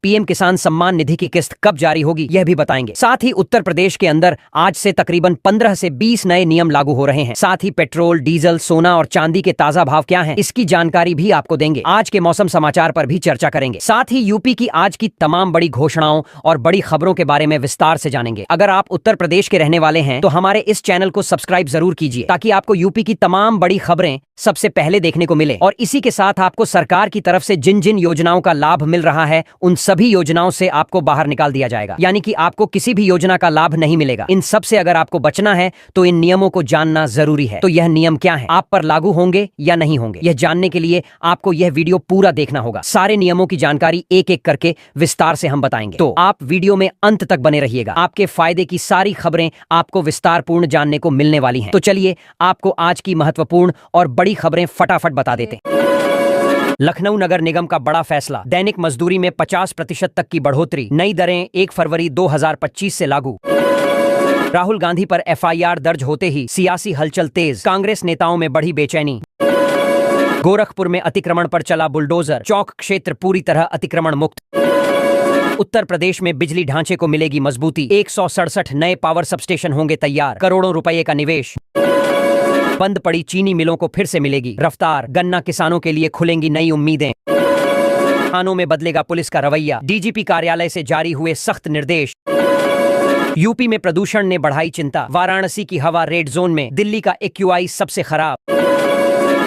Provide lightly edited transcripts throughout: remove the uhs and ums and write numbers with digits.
PM किसान सम्मान निधि की किस्त कब जारी होगी यह भी बताएंगे। साथ ही उत्तर प्रदेश के अंदर आज से तकरीबन 15 से 20 नए नियम लागू हो रहे हैं। साथ ही पेट्रोल, डीजल, सोना और चांदी के ताजा भाव क्या हैं, इसकी जानकारी भी आपको देंगे। आज के मौसम समाचार पर भी चर्चा करेंगे। साथ ही यूपी की आज की तमाम बड़ी घोषणाओं और बड़ी खबरों के बारे में विस्तार से जानेंगे। अगर आप उत्तर प्रदेश के रहने वाले हैं तो हमारे इस चैनल को सब्सक्राइब जरूर कीजिए ताकि आपको यूपी की तमाम बड़ी खबरें सबसे पहले देखने को मिले। और इसी के साथ आपको सरकार की तरफ से जिन जिन योजनाओं का लाभ मिल रहा है उन सभी योजनाओं से आपको बाहर निकाल दिया जाएगा, यानी कि आपको किसी भी योजना का लाभ नहीं मिलेगा। इन सब से अगर आपको बचना है तो इन नियमों को जानना जरूरी है। तो यह नियम क्या है, आप पर लागू होंगे या नहीं होंगे, यह जानने के लिए आपको यह वीडियो पूरा देखना होगा। सारे नियमों की जानकारी एक एक करके विस्तार से हम बताएंगे, तो आप वीडियो में अंत तक बने रहिएगा। आपके फायदे की सारी खबरें आपको विस्तारपूर्ण जानने को मिलने वाली हैं। तो चलिए आपको आज की महत्वपूर्ण और बड़ी खबरें फटाफट बता देते हैं। लखनऊ नगर निगम का बड़ा फैसला, दैनिक मजदूरी में 50% तक की बढ़ोतरी, नई दरें 1 फरवरी 2025 से लागू। राहुल गांधी पर एफआईआर दर्ज होते ही सियासी हलचल तेज, कांग्रेस नेताओं में बढ़ी बेचैनी। गोरखपुर में अतिक्रमण पर चला बुलडोजर, चौक क्षेत्र पूरी तरह अतिक्रमण मुक्त। उत्तर प्रदेश में बिजली ढांचे को मिलेगी मजबूती, 167 नए पावर सबस्टेशन होंगे तैयार, करोड़ों रुपए का निवेश। बंद पड़ी चीनी मिलों को फिर से मिलेगी रफ्तार, गन्ना किसानों के लिए खुलेंगी नई उम्मीदें। थानों में बदलेगा पुलिस का रवैया, डीजीपी कार्यालय से जारी हुए सख्त निर्देश। यूपी में प्रदूषण ने बढ़ाई चिंता, वाराणसी की हवा रेड जोन में, दिल्ली का एक्यूआई सबसे खराब।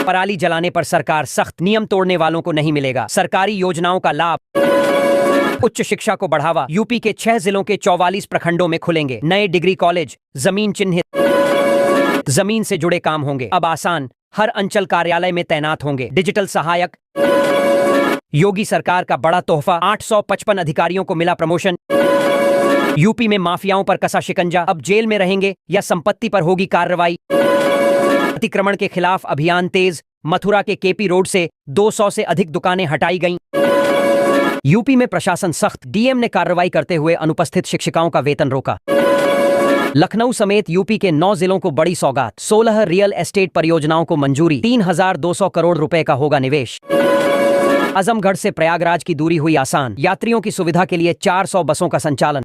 पराली जलाने पर सरकार सख्त, नियम तोड़ने वालों को नहीं मिलेगा सरकारी योजनाओं का लाभ। उच्च शिक्षा को बढ़ावा, यूपी के 6 जिलों के 44 प्रखंडों में खुलेंगे नए डिग्री कॉलेज, जमीन चिन्हित, जमीन से जुड़े काम होंगे अब आसान, हर अंचल कार्यालय में तैनात होंगे डिजिटल सहायक। योगी सरकार का बड़ा तोहफा, 855 अधिकारियों को मिला प्रमोशन। यूपी में माफियाओं पर कसा शिकंजा, अब जेल में रहेंगे या संपत्ति पर होगी कार्रवाई। अतिक्रमण के खिलाफ अभियान तेज, मथुरा के केपी रोड से 200 से अधिक दुकानें हटाई गईं। यूपी में प्रशासन सख्त, डीएम ने कार्रवाई करते हुए अनुपस्थित शिक्षिकाओं का वेतन रोका। लखनऊ समेत यूपी के 9 जिलों को बड़ी सौगात, 16 रियल एस्टेट परियोजनाओं को मंजूरी, 3200 करोड़ रुपए का होगा निवेश। आजमगढ़ से प्रयागराज की दूरी हुई आसान, यात्रियों की सुविधा के लिए 400 बसों का संचालन।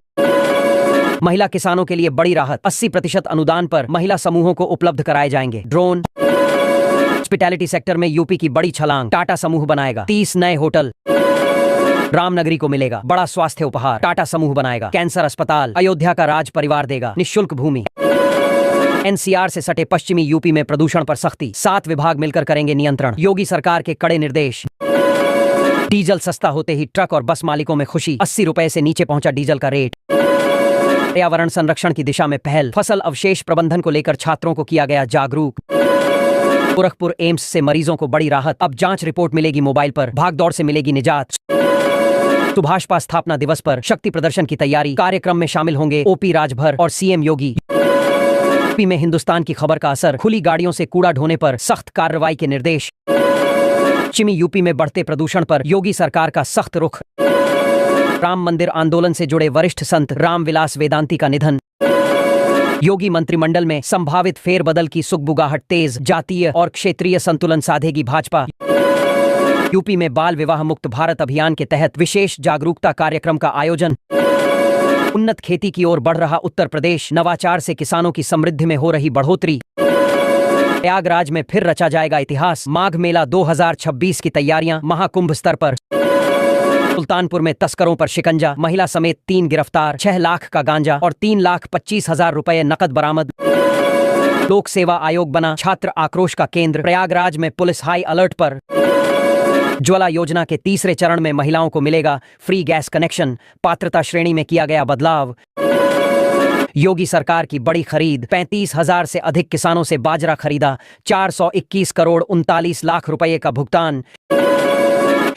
महिला किसानों के लिए बड़ी राहत, 80% अनुदान पर महिला समूहों को उपलब्ध कराए जाएंगे ड्रोन। हॉस्पिटैलिटी सेक्टर में यूपी की बड़ी छलांग, टाटा समूह बनाएगा 30 नए होटल। रामनगरी को मिलेगा बड़ा स्वास्थ्य उपहार, टाटा समूह बनाएगा कैंसर अस्पताल, अयोध्या का राज परिवार देगा निःशुल्क भूमि। एनसीआर से सटे पश्चिमी यूपी में प्रदूषण पर सख्ती, 7 विभाग मिलकर करेंगे नियंत्रण, योगी सरकार के कड़े निर्देश। डीजल सस्ता होते ही ट्रक और बस मालिकों में खुशी, 80 रुपए से नीचे पहुंचा डीजल का रेट। पर्यावरण संरक्षण की दिशा में पहल, फसल अवशेष प्रबंधन को लेकर छात्रों को किया गया जागरूक। गोरखपुर एम्स से मरीजों को बड़ी राहत, अब जांच रिपोर्ट मिलेगी मोबाइल पर, भागदौड़ से मिलेगी निजात। सुभाषपा स्थापना दिवस पर शक्ति प्रदर्शन की तैयारी, कार्यक्रम में शामिल होंगे ओपी राजभर और सीएम योगी। यूपी में हिंदुस्तान की खबर का असर, खुली गाड़ियों से कूड़ा ढोने पर सख्त कार्रवाई के निर्देश। पश्चिमी यूपी में बढ़ते प्रदूषण पर योगी सरकार का सख्त रुख। राम मंदिर आंदोलन से जुड़े वरिष्ठ संत रामविलास वेदांती का निधन। योगी मंत्रिमंडल में संभावित फेरबदल की सुगबुगाहट तेज, जातीय और क्षेत्रीय संतुलन साधेगी भाजपा। यूपी में बाल विवाह मुक्त भारत अभियान के तहत विशेष जागरूकता कार्यक्रम का आयोजन। उन्नत खेती की ओर बढ़ रहा उत्तर प्रदेश, नवाचार से किसानों की समृद्धि में हो रही बढ़ोतरी। प्रयागराज में फिर रचा जाएगा इतिहास, माघ मेला 2026 की तैयारियां महाकुंभ स्तर पर। सुल्तानपुर में तस्करों पर शिकंजा, महिला समेत 3 गिरफ्तार, 6 लाख का गांजा और 3,25,000 रुपए नकद बरामद। लोक सेवा आयोग बना छात्र आक्रोश का केंद्र, प्रयागराज में पुलिस हाई अलर्ट पर। ज्वाला योजना के तीसरे चरण में महिलाओं को मिलेगा फ्री गैस कनेक्शन, पात्रता श्रेणी में किया गया बदलाव। योगी सरकार की बड़ी खरीद, 35,000 से अधिक किसानों से बाजरा खरीदा, 421 करोड़ 39 लाख रुपए का भुगतान।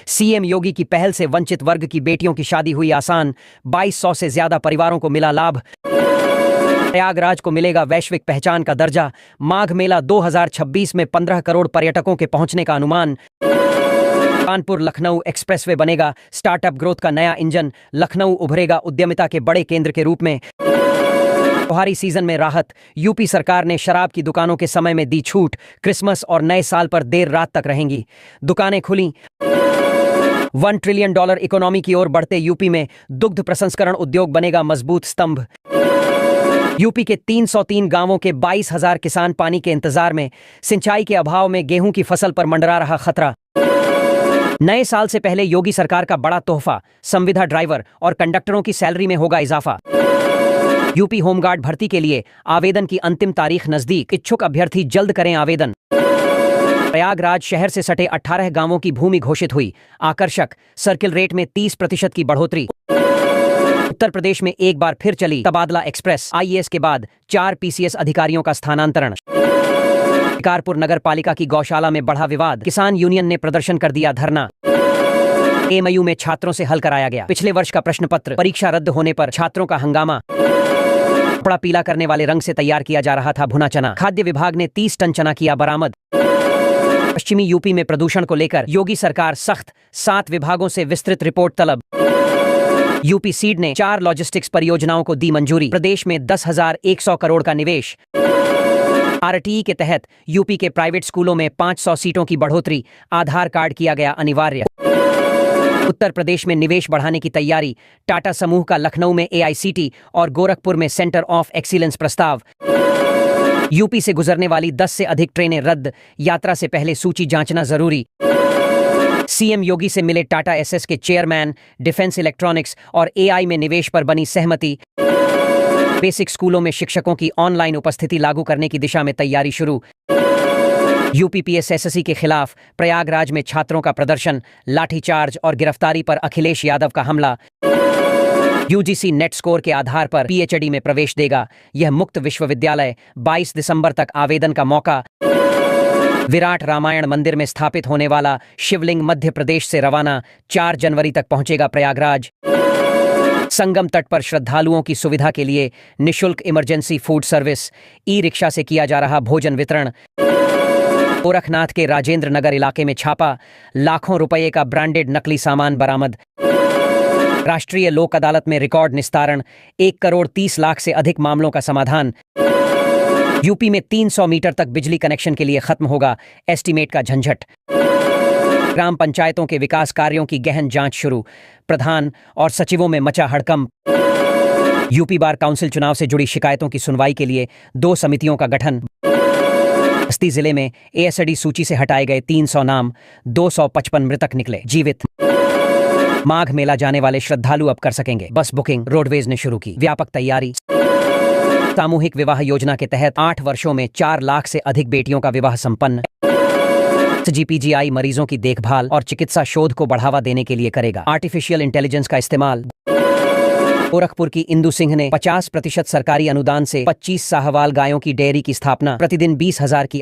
सीएम योगी की पहल से वंचित वर्ग की बेटियों की शादी हुई आसान, 2200 से ज्यादा परिवारों को मिला लाभ। प्रयागराज को मिलेगा वैश्विक पहचान का दर्जा, माघ मेला 2026 में 15 करोड़ पर्यटकों के पहुंचने का अनुमान। कानपुर लखनऊ एक्सप्रेसवे बनेगा स्टार्टअप ग्रोथ का नया इंजन, लखनऊ उभरेगा उद्यमिता के बड़े केंद्र के रूप में। त्योहारी सीजन में राहत, यूपी सरकार ने शराब की दुकानों के समय में दी छूट, क्रिसमस और नए साल पर देर रात तक रहेंगी दुकानें खुली। $1 ट्रिलियन इकोनॉमी की ओर बढ़ते यूपी में दुग्ध प्रसंस्करण उद्योग बनेगा मजबूत स्तंभ। यूपी के 303 गांवों के 22,000 किसान पानी के इंतजार में, सिंचाई के अभाव में गेहूं की फसल पर मंडरा रहा खतरा। नए साल से पहले योगी सरकार का बड़ा तोहफा, संविदा ड्राइवर और कंडक्टरों की सैलरी में होगा इजाफा। यूपी होमगार्ड भर्ती के लिए आवेदन की अंतिम तारीख नजदीक, इच्छुक अभ्यर्थी जल्द करें आवेदन। प्रयागराज शहर से सटे 18 गांवों की भूमि घोषित हुई, आकर्षक सर्किल रेट में 30% की बढ़ोतरी। उत्तर प्रदेश में एक बार फिर चली तबादला एक्सप्रेस, आईएएस के बाद 4 पीसीएस अधिकारियों का स्थानांतरण। शिकारपुर नगर पालिका की गौशाला में बढ़ा विवाद, किसान यूनियन ने प्रदर्शन कर दिया धरना। एमयू में छात्रों से हल कराया गया पिछले वर्ष का प्रश्न पत्र, परीक्षा रद्द होने पर छात्रों का हंगामा। कपड़ा पीला करने वाले रंग से तैयार किया जा रहा था भुना चना, खाद्य विभाग ने 30 टन चना किया बरामद। पश्चिमी यूपी में प्रदूषण को लेकर योगी सरकार सख्त, 7 विभागों से विस्तृत रिपोर्ट तलब। यूपी सीड ने 4 लॉजिस्टिक्स परियोजनाओं को दी मंजूरी, प्रदेश में 10,100 करोड़ का निवेश। आरटीई के तहत यूपी के प्राइवेट स्कूलों में 500 सीटों की बढ़ोतरी, आधार कार्ड किया गया अनिवार्य। उत्तर प्रदेश में निवेश बढ़ाने की तैयारी, टाटा समूह का लखनऊ में एआईसीटी और गोरखपुर में सेंटर ऑफ एक्सीलेंस प्रस्ताव। यूपी से गुजरने वाली 10 से अधिक ट्रेनें रद्द, यात्रा से पहले सूची जांचना जरूरी। सीएम योगी से मिले टाटा एसएस के चेयरमैन, डिफेंस इलेक्ट्रॉनिक्स और एआई में निवेश पर बनी सहमति। बेसिक स्कूलों में शिक्षकों की ऑनलाइन उपस्थिति लागू करने की दिशा में तैयारी शुरू। यूपी पीएसएससी के खिलाफ प्रयागराज में छात्रों का प्रदर्शन, लाठीचार्ज और गिरफ्तारी पर अखिलेश यादव का हमला। यूजीसी नेट स्कोर के आधार पर पीएचडी में प्रवेश देगा यह मुक्त विश्वविद्यालय, 22 दिसंबर तक आवेदन का मौका। विराट रामायण मंदिर में स्थापित होने वाला शिवलिंग मध्य प्रदेश से रवाना, 4 जनवरी तक पहुंचेगा प्रयागराज। संगम तट पर श्रद्धालुओं की सुविधा के लिए निशुल्क emergency food service, e rickshaw से किया जा रहा भोजन वितरण। गोरखनाथ के राजेंद्र नगर इलाके में छापा, लाखों रुपए का ब्रांडेड नकली सामान बरामद। राष्ट्रीय लोक अदालत में रिकॉर्ड निस्तारण, 1 करोड़ 30 लाख से अधिक मामलों का समाधान। यूपी में 300 मीटर तक बिजली कनेक्शन के लिए खत्म होगा एस्टीमेट का झंझट। ग्राम पंचायतों के विकास कार्यों की गहन जांच शुरू, प्रधान और सचिवों में मचा हड़कंप। यूपी बार काउंसिल चुनाव से जुड़ी शिकायतों की सुनवाई के लिए 2 समितियों का गठन। बस्ती जिले में एएसडी सूची से हटाए गए 300 नाम, 255 मृतक निकले जीवित। माघ मेला जाने वाले श्रद्धालु अब कर सकेंगे बस बुकिंग, रोडवेज ने शुरू की व्यापक तैयारी। सामूहिक विवाह योजना के तहत 8 वर्षों में 4 लाख से अधिक बेटियों का विवाह संपन्न। जीपीजीआई मरीजों की देखभाल और चिकित्सा शोध को बढ़ावा देने के लिए करेगा आर्टिफिशियल इंटेलिजेंस का इस्तेमाल। गोरखपुर की इंदु सिंह ने 50% सरकारी अनुदान से 25 साहवाल गायों की डेयरी की स्थापना, प्रतिदिन 20,000 की